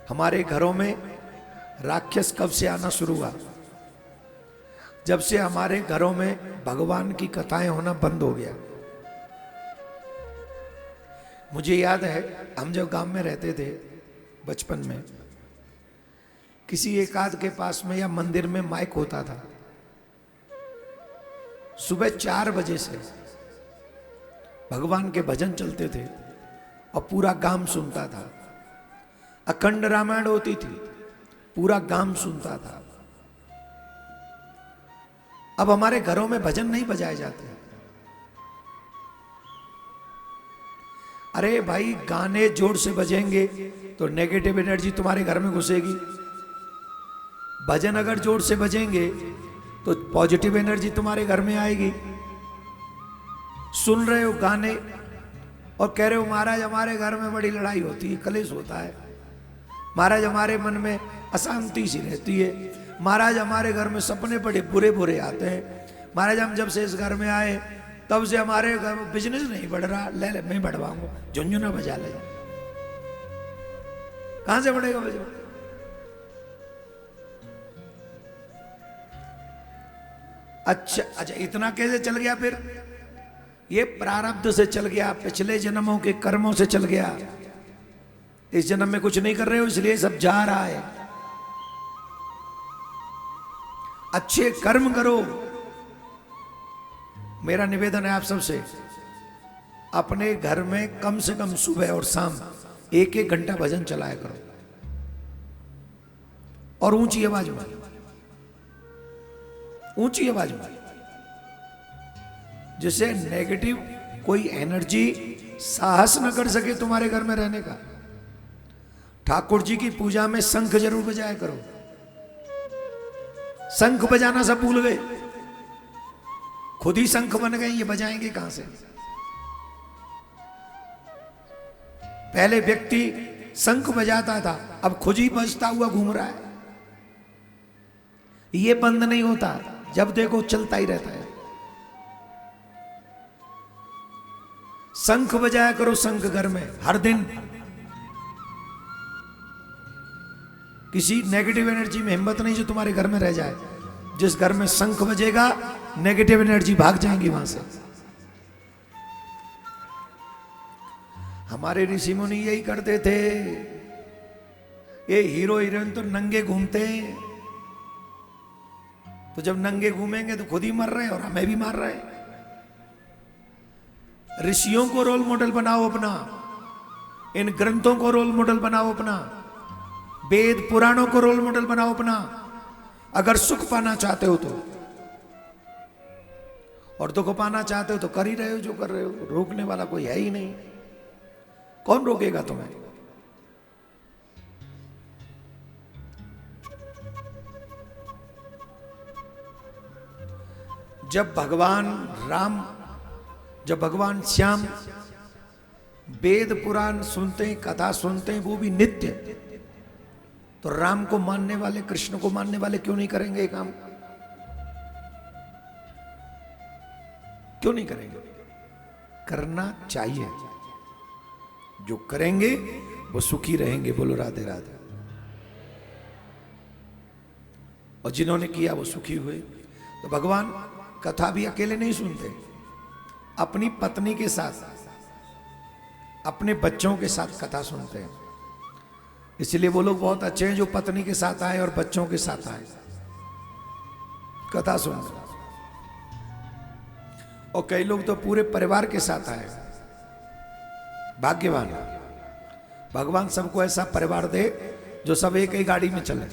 हमारे घरों में राक्षस कब से आना शुरू हुआ? जब से हमारे घरों में भगवान की कथाएं होना बंद हो गया। मुझे याद है हम जब गांव में रहते थे बचपन में, किसी एक आध के पास में या मंदिर में माइक होता था। सुबह 4 बजे से भगवान के भजन चलते थे और पूरा गांव सुनता था। अखंड रामायण होती थी, पूरा गांव सुनता था। अब हमारे घरों में भजन नहीं बजाए जाते। अरे भाई, गाने जोर से बजेंगे तो नेगेटिव एनर्जी तुम्हारे घर में घुसेगी। भजन अगर जोर से बजेंगे तो पॉजिटिव एनर्जी तुम्हारे घर में आएगी। सुन रहे हो गाने और कह रहे हो महाराज हमारे घर में बड़ी लड़ाई होती है, कलेश होता है, महाराज हमारे मन में अशांति सी रहती है, महाराज हमारे घर में सपने बड़े बुरे बुरे आते हैं, महाराज हम जब से इस घर में आए तब से हमारे घर में बिजनेस नहीं बढ़ रहा, ले मैं बढ़वाऊंगा, झुंझुना बजा ले। कहां से बढ़ेगा बजा? अच्छा, इतना कैसे चल गया? फिर ये प्रारब्ध से चल गया, पिछले जन्मों के कर्मों से चल गया। इस जन्म में कुछ नहीं कर रहे हो इसलिए सब जा रहा है। अच्छे कर्म करो। मेरा निवेदन है आप सबसे, अपने घर में कम से कम सुबह और शाम 1-1 घंटा भजन चलाया करो, और ऊंची आवाज में, ऊंची आवाज में, जिससे नेगेटिव कोई एनर्जी साहस न कर सके तुम्हारे घर में रहने का। ठाकुर जी की पूजा में शंख जरूर बजाया करो। शंख बजाना सब भूल गए, खुद ही शंख बन गए, ये बजाएंगे कहां से? पहले व्यक्ति शंख बजाता था, अब खुद ही बजता हुआ घूम रहा है। ये बंद नहीं होता, जब देखो चलता ही रहता है। शंख बजाया करो, शंख घर में हर दिन। किसी नेगेटिव एनर्जी में हिम्मत नहीं जो तुम्हारे घर में रह जाए। जिस घर में शंख बजेगा नेगेटिव एनर्जी भाग जाएंगी वहां से। हमारे ऋषि मुनि यही करते थे। ये हीरो हीरोइन तो नंगे घूमते हैं, तो जब नंगे घूमेंगे तो खुद ही मर रहे हैं और हमें भी मार रहे हैं। ऋषियों को रोल मॉडल बनाओ अपना, इन ग्रंथों को रोल मॉडल बनाओ अपना, वेद पुराणों को रोल मॉडल बनाओ अपना, अगर सुख पाना चाहते हो तो। और दुख पाना चाहते हो तो कर ही रहे हो जो कर रहे हो, रोकने वाला कोई है ही नहीं। कौन रोकेगा तुम्हें? जब भगवान राम, जब भगवान श्याम वेद पुराण सुनते हैं, कथा सुनते हैं, वो भी नित्य, तो राम को मानने वाले, कृष्ण को मानने वाले क्यों नहीं करेंगे ये काम? क्यों नहीं करेंगे? करना चाहिए। जो करेंगे वो सुखी रहेंगे। बोलो राधे राधे। और जिन्होंने किया वो सुखी हुए। तो भगवान कथा भी अकेले नहीं सुनते, अपनी पत्नी के साथ, अपने बच्चों के साथ कथा सुनते हैं। इसलिए वो लोग बहुत अच्छे हैं जो पत्नी के साथ आए और बच्चों के साथ आए कथा सुनने। और कई लोग तो पूरे परिवार के साथ आए। भाग्यवान। भगवान सबको ऐसा परिवार दे जो सब एक ही गाड़ी में चले।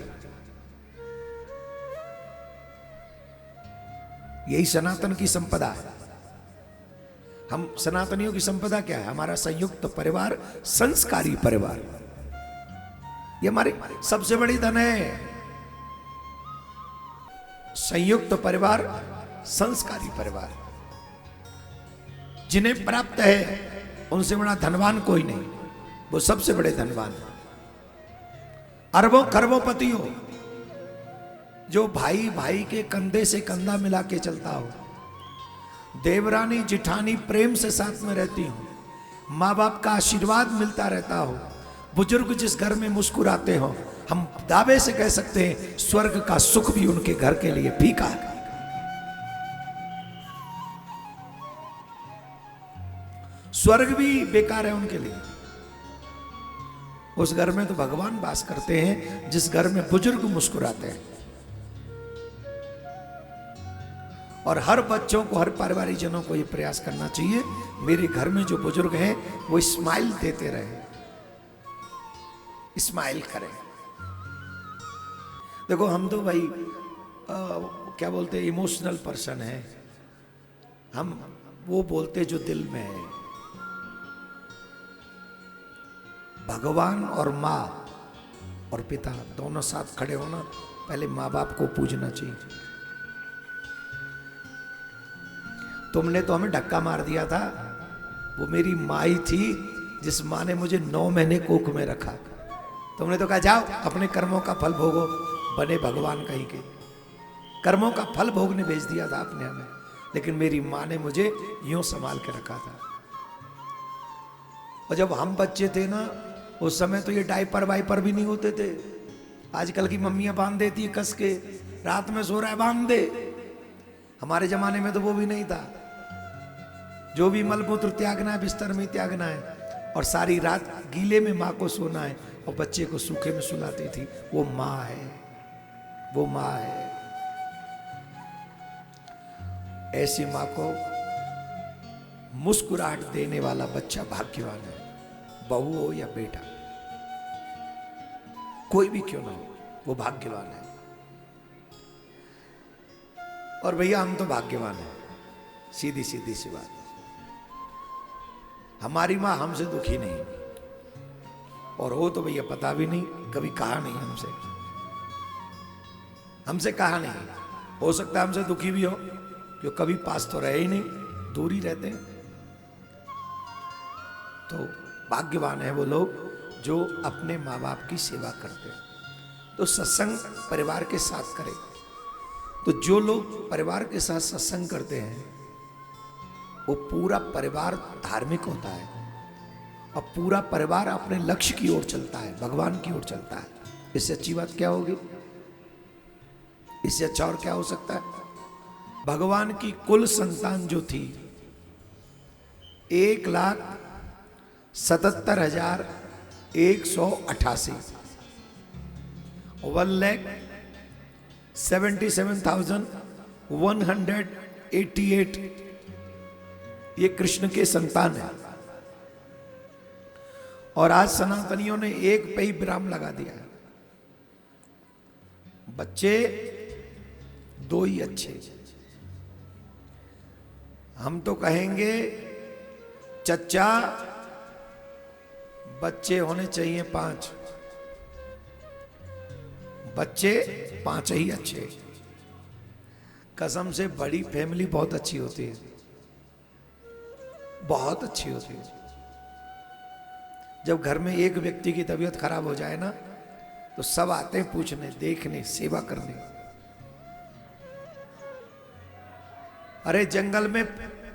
यही सनातन की संपदा है। हम सनातनियों की संपदा क्या है? हमारा संयुक्त परिवार, संस्कारी परिवार, ये हमारी सबसे बड़ी धन है। संयुक्त परिवार, संस्कारी परिवार। जिन्हें प्राप्त है उनसे बड़ा धनवान कोई नहीं, वो सबसे बड़े धनवान। अरबों खरबों पति हो, जो भाई भाई के कंधे से कंधा मिला के चलता हो, देवरानी जिठानी प्रेम से साथ में रहती हो, माँ बाप का आशीर्वाद मिलता रहता हो, बुजुर्ग जिस घर में मुस्कुराते हो, हम दावे से कह सकते हैं स्वर्ग का सुख भी उनके घर के लिए फीका है। स्वर्ग भी बेकार है उनके लिए। उस घर में तो भगवान वास करते हैं जिस घर में बुजुर्ग मुस्कुराते हैं। और हर बच्चों को, हर पारिवारिक जनों को यह प्रयास करना चाहिए, मेरे घर में जो बुजुर्ग हैं वो स्माइल देते रहे, स्माइल करें। देखो हम तो भाई क्या बोलते हैं, इमोशनल पर्सन है। हम वो बोलते जो दिल में है। भगवान और माँ और पिता दोनों साथ खड़े होना, पहले माँ बाप को पूजना चाहिए। तुमने तो हमें धक्का मार दिया था, वो मेरी माँ ही थी जिस माँ ने मुझे 9 महीने कोख में रखा। तुमने तो कहा जाओ अपने कर्मों का फल भोगो, बने भगवान कहीं के। कर्मों का फल भोगने भेज दिया था आपने हमें, लेकिन मेरी माँ ने मुझे यूं संभाल के रखा था। और जब हम बच्चे थे ना, उस समय तो ये डायपर वाइपर भी नहीं होते थे। आजकल की मम्मियां बांध देती है कस के, रात में सो रहा है बांध दे। हमारे जमाने में तो वो भी नहीं था। जो भी मलमूत्र त्यागना है बिस्तर में त्यागना है, और सारी रात गीले में माँ को सोना है और बच्चे को सूखे में सुलाती थी। वो माँ है, वो माँ है। ऐसी माँ को मुस्कुराहट देने वाला बच्चा भाग्यवान है, बहू हो या बेटा, कोई भी क्यों ना हो, वो भाग्यवान है। और भैया हम तो भाग्यवान हैं, सीधी सीधी सी बात। हमारी माँ हमसे दुखी नहीं, और हो तो भैया पता भी नहीं, कभी कहा नहीं हमसे कहा नहीं। हो सकता है हमसे दुखी भी हो, जो कभी पास तो रहे ही नहीं, दूर ही रहते हैं। तो भाग्यवान है वो लोग जो अपने माँ बाप की सेवा करते हैं। तो सत्संग परिवार के साथ करें। तो जो लोग परिवार के साथ सत्संग करते हैं, वो पूरा परिवार धार्मिक होता है और पूरा परिवार अपने लक्ष्य की ओर चलता है, भगवान की ओर चलता है। इससे अच्छी बात क्या होगी? इससे अच्छा और क्या हो सकता है? भगवान की कुल संतान जो थी 1,77,188, 1,77,188 ये कृष्ण के संतान है। और आज सनातनियों ने एक पे ही विराम लगा दिया है। बच्चे 2 ही अच्छे। हम तो कहेंगे चच्चा बच्चे होने चाहिए 5, बच्चे 5 ही अच्छे। कसम से बड़ी फैमिली बहुत अच्छी होती है, बहुत अच्छी होती है। जब घर में एक व्यक्ति की तबीयत खराब हो जाए ना, तो सब आते हैं पूछने, देखने, सेवा करने। अरे जंगल में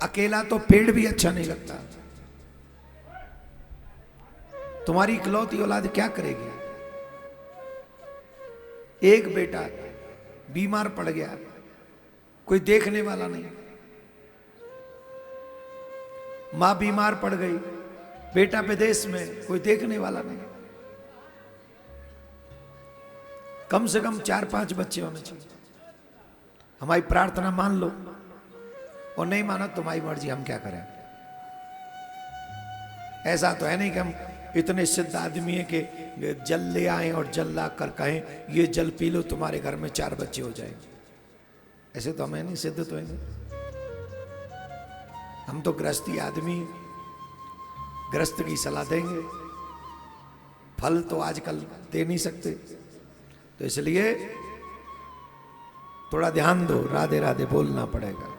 अकेला तो पेड़ भी अच्छा नहीं लगता। तुम्हारी इकलौती औलाद क्या करेगी? एक बेटा बीमार पड़ गया, कोई देखने वाला नहीं। मां बीमार पड़ गई, बेटा विदेश में, कोई देखने वाला नहीं। कम से कम 4-5 बच्चे होने चाहिए। हमारी प्रार्थना मान लो, और नहीं माना तुम्हारी मर्जी, हम क्या करें। ऐसा तो है नहीं कि हम इतने सिद्ध आदमी है कि जल ले आए और जल ला कर कहें ये जल पी लो, तुम्हारे घर में 4 बच्चे हो जाएंगे। ऐसे तो हमें नहीं, सिद्ध तो है नहीं। हम तो गृहस्थी आदमी, गृहस्थ की सलाह देंगे, फल तो आजकल दे नहीं सकते। तो इसलिए थोड़ा ध्यान दो, राधे राधे बोलना पड़ेगा।